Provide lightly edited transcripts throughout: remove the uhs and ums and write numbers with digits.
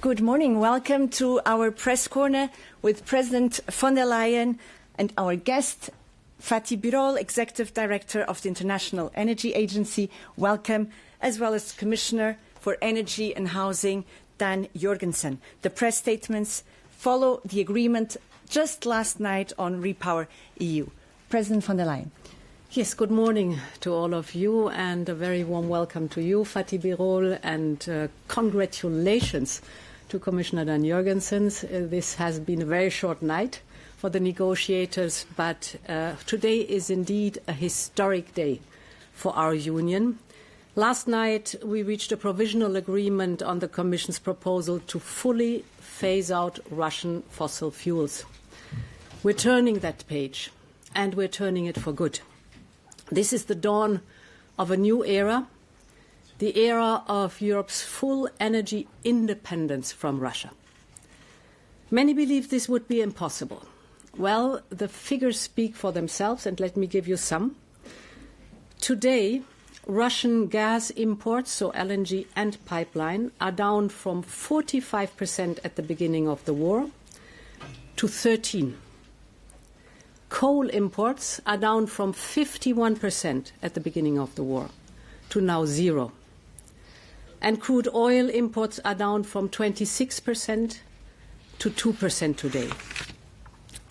Good morning. Welcome to our press corner with President von der Leyen and our guest, Fatih Birol, Executive Director of the International Energy Agency. Welcome, as well as Commissioner for Energy and Housing, Jørgensen. The press statements follow the agreement just last night on Repower EU. President von der Leyen. Yes, good morning to all of you and a very warm welcome to you, Fatih Birol, and congratulations to Commissioner Jørgensen. This has been a very short night for the negotiators, but today is indeed a historic day for our union. Last night we reached a provisional agreement on the Commission's proposal to fully phase out Russian fossil fuels. We're turning that page, and we're turning it for good. This is the dawn of a new era, the era of Europe's full energy independence from Russia. Many believe this would be impossible. Well, the figures speak for themselves, and let me give you some. Today, Russian gas imports, so LNG and pipeline, are down from 45% at the beginning of the war to 13%. Coal imports are down from 51% at the beginning of the war to now 0%. And crude oil imports are down from 26% to 2% today.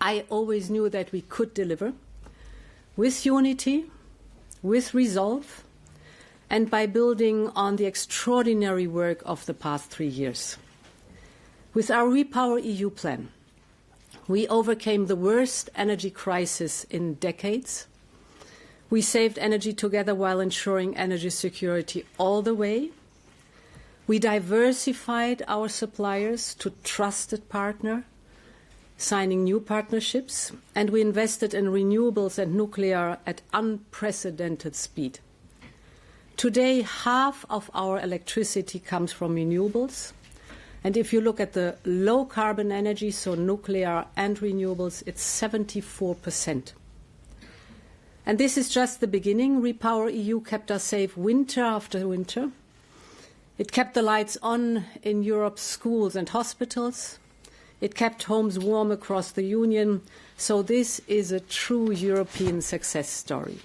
I always knew that we could deliver with unity, with resolve, and by building on the extraordinary work of the past 3 years. With our Repower EU plan, we overcame the worst energy crisis in decades. We saved energy together while ensuring energy security all the way. We diversified our suppliers to trusted partner, signing new partnerships, and we invested in renewables and nuclear at unprecedented speed. Today, half of our electricity comes from renewables. And if you look at the low-carbon energy, so nuclear and renewables, it's 74%. And this is just the beginning. Repower EU kept us safe winter after winter. It kept the lights on in Europe's schools and hospitals. It kept homes warm across the Union. So this is a true European success story.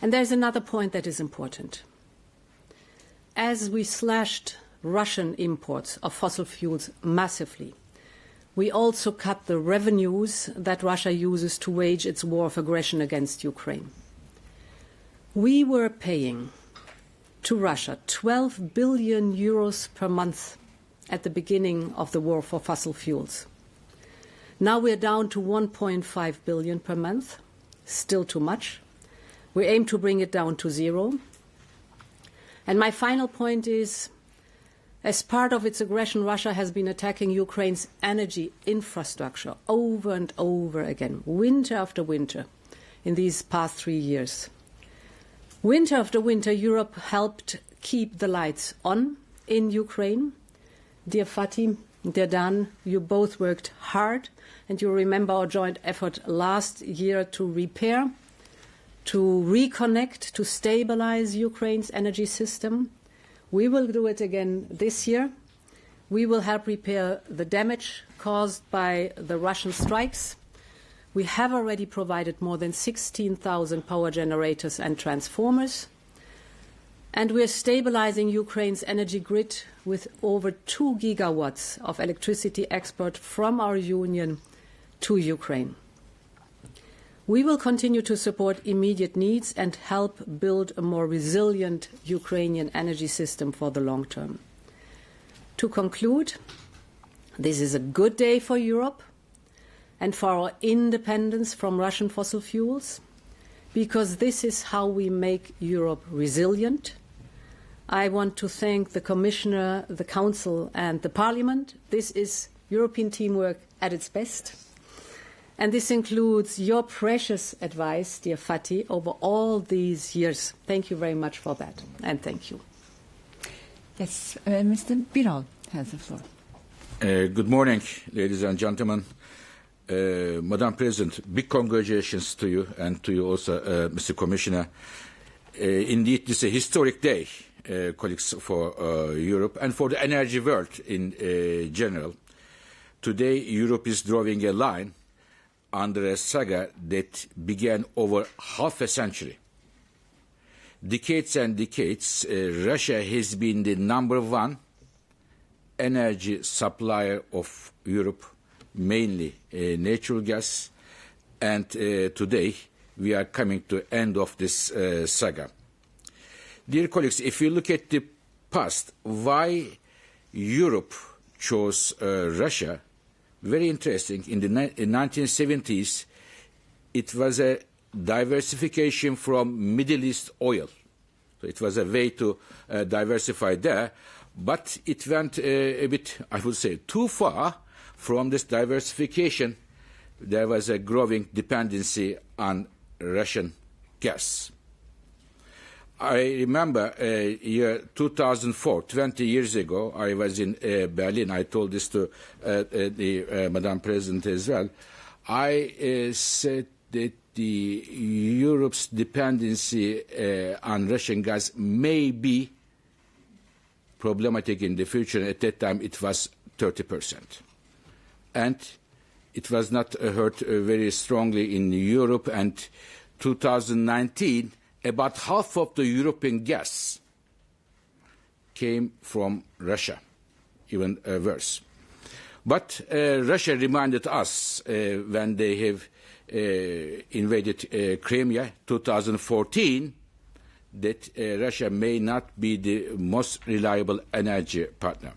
And there's another point that is important. As we slashed Russian imports of fossil fuels massively, we also cut the revenues that Russia uses to wage its war of aggression against Ukraine. We were paying to Russia 12 billion euros per month at the beginning of the war for fossil fuels. Now we're down to 1.5 billion per month, still too much. We aim to bring it down to 0. And my final point is, as part of its aggression, Russia has been attacking Ukraine's energy infrastructure over and over again, winter after winter, in these past 3 years. Winter after winter, Europe helped keep the lights on in Ukraine. Dear Fatih, dear Dan, you both worked hard, and you remember our joint effort last year to repair, to reconnect, to stabilize Ukraine's energy system. We will do it again this year. We will help repair the damage caused by the Russian strikes. We have already provided more than 16,000 power generators and transformers. And we are stabilizing Ukraine's energy grid with over 2 gigawatts of electricity export from our union to Ukraine. We will continue to support immediate needs and help build a more resilient Ukrainian energy system for the long term. To conclude, this is a good day for Europe and for our independence from Russian fossil fuels, because this is how we make Europe resilient. I want to thank the Commissioner, the Council and the Parliament. This is European teamwork at its best. And this includes your precious advice, dear Fatih, over all these years. Thank you very much for that, and thank you. Yes, Mr. Birol has the floor. Good morning, ladies and gentlemen. Madam President, big congratulations to you and to you also, Mr. Commissioner. Indeed, this is a historic day colleagues, for Europe and for the energy world in general. Today, Europe is drawing a line under a saga that began over half a century. Decades and decades, Russia has been the #1 energy supplier of Europe, mainly natural gas, and today we are coming to the end of this saga. Dear colleagues, if you look at the past, why Europe chose Russia, very interesting. In the 1970s, it was a diversification from Middle East oil. So it was a way to diversify there, but it went a bit, I would say, too far. From this diversification, there was a growing dependency on Russian gas. I remember year 2004, 20 years ago, I was in Berlin. I told this to Madam President as well. I said that Europe's dependency on Russian gas may be problematic in the future. At that time, it was 30%. And it was not heard very strongly in Europe. And 2019, about half of the European gas came from Russia, even worse. But Russia reminded us when they have invaded Crimea, 2014, that Russia may not be the most reliable energy partner.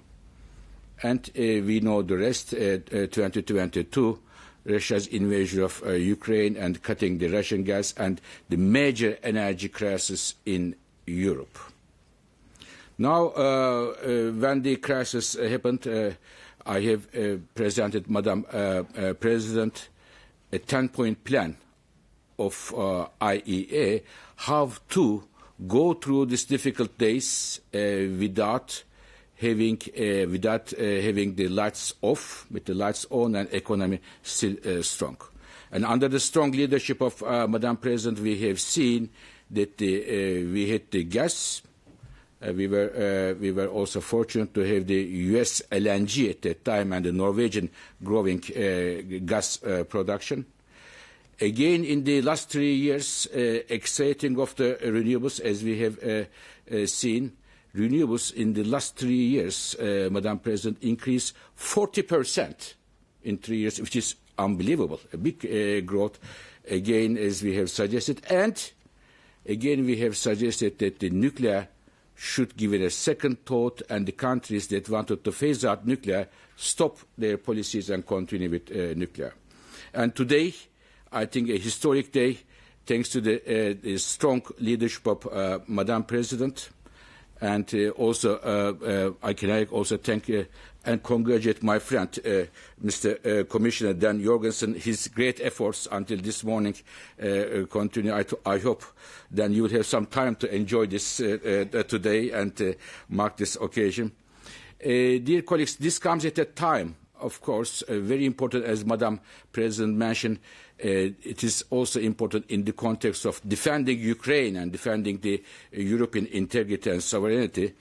And we know the rest, 2022, Russia's invasion of Ukraine and cutting the Russian gas and the major energy crisis in Europe. Now, when the crisis happened, I have presented Madam President a 10-point plan of IEA how to go through these difficult days without having the lights off, with the lights on and economy still strong. And under the strong leadership of Madam President, we have seen that we had the gas. We were also fortunate to have the U.S. LNG at that time and the Norwegian growing gas production. Again, in the last 3 years, accelerating of the renewables, as we have seen, renewables in the last 3 years, Madam President, increased 40% in 3 years, which is unbelievable, a big growth, again, as we have suggested. And again, we have suggested that the nuclear should give it a second thought, and the countries that wanted to phase out nuclear stop their policies and continue with nuclear. And today, I think a historic day, thanks to the strong leadership of Madam President. And also, I can also thank and congratulate my friend, Mr. Commissioner Dan Jørgensen. His great efforts until this morning continue. I hope then you will have some time to enjoy this today and mark this occasion. Dear colleagues, this comes at a time, of course, very important, as Madam President mentioned. It is also important in the context of defending Ukraine and defending the European integrity and sovereignty.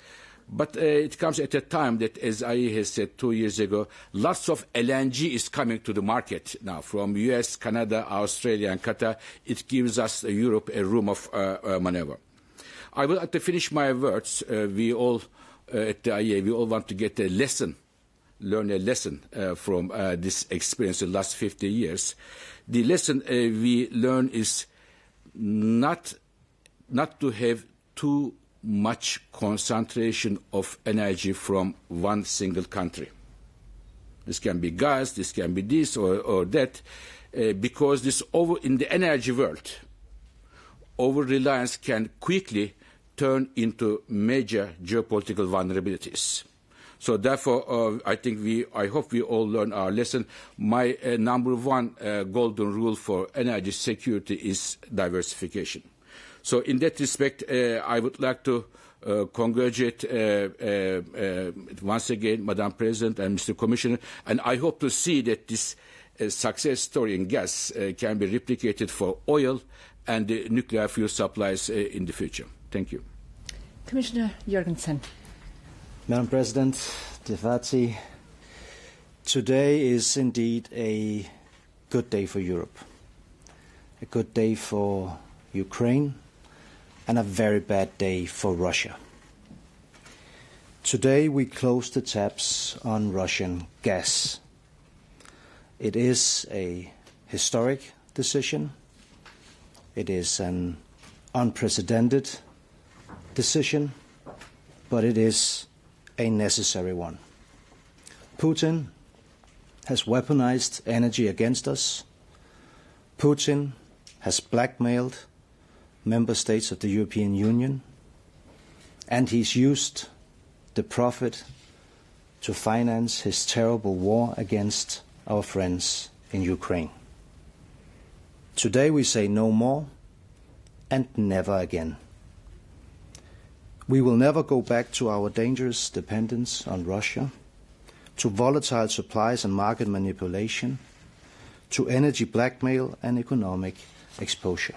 But it comes at a time that, as I has said 2 years ago, lots of LNG is coming to the market now from US, Canada, Australia, and Qatar. It gives us, Europe, a room of maneuver. I would like to finish my words. We all, at the IEA, we all want to get a lesson, learn a lesson from this experience in the last 50 years. The lesson we learn is not to have too much concentration of energy from one single country. This can be gas, this can be this or that, because this in the energy world, over-reliance can quickly turn into major geopolitical vulnerabilities. So therefore, I hope we all learn our lesson. My #1 golden rule for energy security is diversification. So in that respect, I would like to congratulate once again Madam President and Mr. Commissioner, and I hope to see that this success story in gas can be replicated for oil and nuclear fuel supplies in the future. Thank you. Commissioner Jørgensen. Madam President, dear Fatih, today is indeed a good day for Europe, a good day for Ukraine, and a very bad day for Russia. Today we close the taps on Russian gas. It is a historic decision. It is an unprecedented decision, but it is a necessary one. Putin has weaponized energy against us. Putin has blackmailed member states of the European Union, and he's used the profit to finance his terrible war against our friends in Ukraine. Today we say no more and never again. We will never go back to our dangerous dependence on Russia, to volatile supplies and market manipulation, to energy blackmail and economic exposure.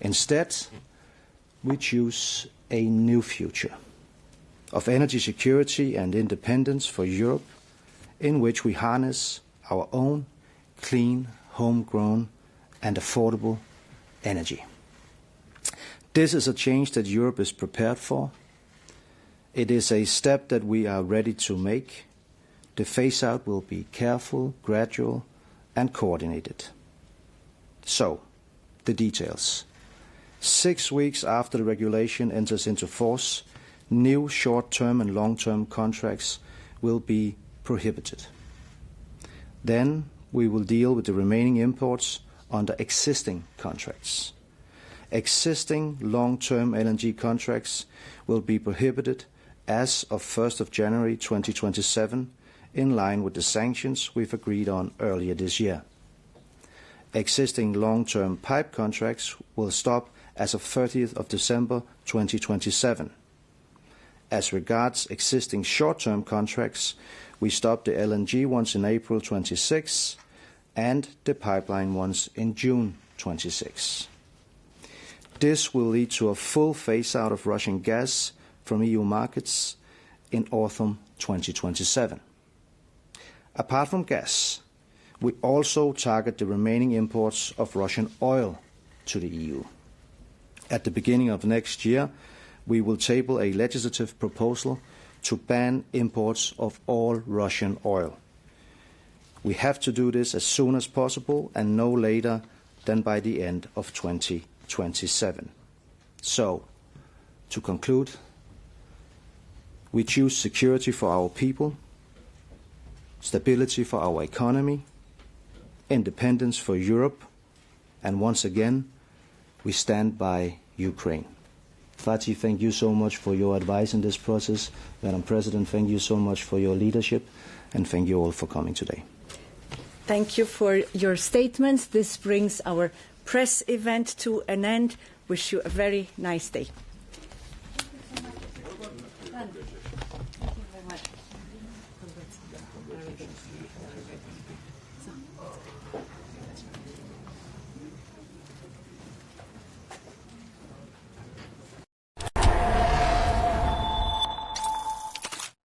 Instead, we choose a new future of energy security and independence for Europe, in which we harness our own clean, homegrown and affordable energy. This is a change that Europe is prepared for. It is a step that we are ready to make. The phase-out will be careful, gradual, and coordinated. So, the details. 6 weeks after the regulation enters into force, new short-term and long-term contracts will be prohibited. Then we will deal with the remaining imports under existing contracts. Existing long-term LNG contracts will be prohibited as of 1st of January 2027, in line with the sanctions we've agreed on earlier this year. Existing long-term pipe contracts will stop as of 30th of December 2027. As regards existing short-term contracts, we stop the LNG ones in April 26 and the pipeline ones in June 26. This will lead to a full phase-out of Russian gas from EU markets in autumn 2027. Apart from gas, we also target the remaining imports of Russian oil to the EU. At the beginning of next year, we will table a legislative proposal to ban imports of all Russian oil. We have to do this as soon as possible and no later than by the end of 2027. So, to conclude, we choose security for our people, stability for our economy, independence for Europe, and once again, we stand by Ukraine. Fatih, thank you so much for your advice in this process. Madam President, thank you so much for your leadership, and thank you all for coming today. Thank you for your statements. This brings our press event to an end. Wish you a very nice day.